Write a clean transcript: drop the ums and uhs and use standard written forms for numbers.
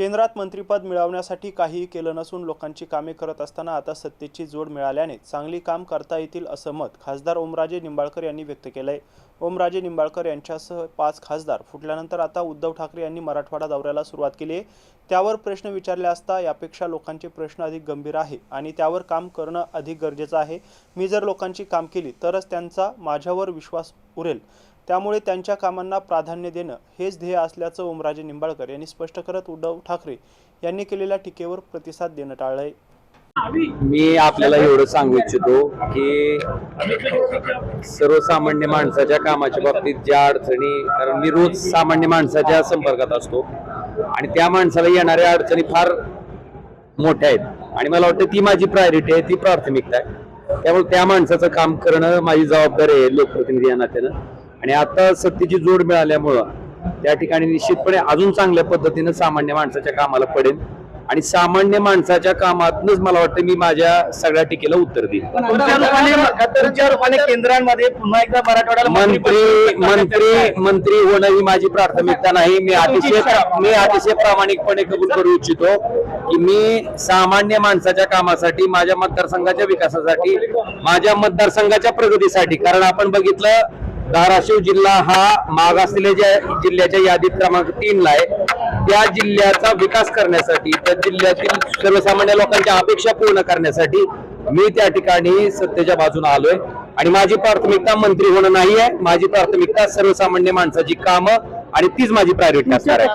केंद्रात मंत्रिपद मिळवण्यासाठी काहीही केलं नसून लोकांची कामे करत असताना आता सत्तेची जोड मिळाल्याने चांगली काम करता येतील असं मत खासदार ओमराजे निंबाळकर यांनी व्यक्त केलंय। ओमराजे निंबाळकर यांच्यासह 5 खासदार फुटल्यानंतर आता उद्धव ठाकरे यांनी मराठवाडा दौऱ्याला सुरुवात केली आहे। त्यावर प्रश्न विचारले असता यापेक्षा लोकांचे प्रश्न अधिक गंभीर आहे आणि त्यावर काम करणं अधिक गरजेचं आहे। मी जर लोकांची काम केली तरच त्यांचा माझ्यावर विश्वास उरेल, त्यामुळे त्यांच्या कामांना प्राधान्य देणं हेच ध्येय असल्याचं ओमराजे निंबाळकर यांनी स्पष्ट करत उद्धव ठाकरे यांनी केलेल्या टीकेवर प्रतिसाद देणं टाळलंय। मी आपल्याला एवढं सांगू इच्छितो की सर्वसामान्य माणसाच्या कामाच्या बाबतीत ज्या अडचणी, कारण मी रोज सामान्य माणसाच्या संपर्कात असतो आणि त्या माणसाला येणाऱ्या अडचणी फार मोठ्या आहेत आणि मला वाटतं ती माझी प्रायोरिटी आहे, ती प्राथमिकता आहे। त्यामुळे त्या माणसाचं काम करणं माझी जबाबदारी आहे लोकप्रतिनिधी या नात्यानं। आणि आता सत्तेची जोड मिळाल्यामुळं त्या ठिकाणी निश्चितपणे अजून चांगल्या पद्धतीनं सामान्य माणसाच्या कामाला पडेल आणि सामान्य माणसाच्या कामातूनच मला वाटतं मी माझ्या सगळ्या टीकेला उत्तर देईन। केंद्रांमध्ये पुन्हा एकदा मराठवाड्याला मंत्री होणं ही माझी प्राथमिकता नाही। मी अतिशय प्रामाणिकपणे कबूल करू इच्छितो की मी सामान्य माणसाच्या कामासाठी, माझ्या मतदारसंघाच्या विकासासाठी, माझ्या मतदारसंघाच्या प्रगतीसाठी, कारण आपण बघितलं धाराशिव जिल्हा हा मागासलेल्या जिल्ह्याच्या यादीत क्रमांक 3 ला आहे। त्या जिल्ह्याचा विकास करण्यासाठी, त्या जिल्ह्यातील सर्वसामान्य लोकांच्या अपेक्षा पूर्ण करण्यासाठी मी त्या ठिकाणी सत्तेच्या बाजूने आलोय आणि माझी प्राथमिकता मंत्री होणं नाही आहे, माझी प्राथमिकता सर्वसामान्य माणसाची कामं आणि तीच माझी प्रायोरिटी असणार आहे।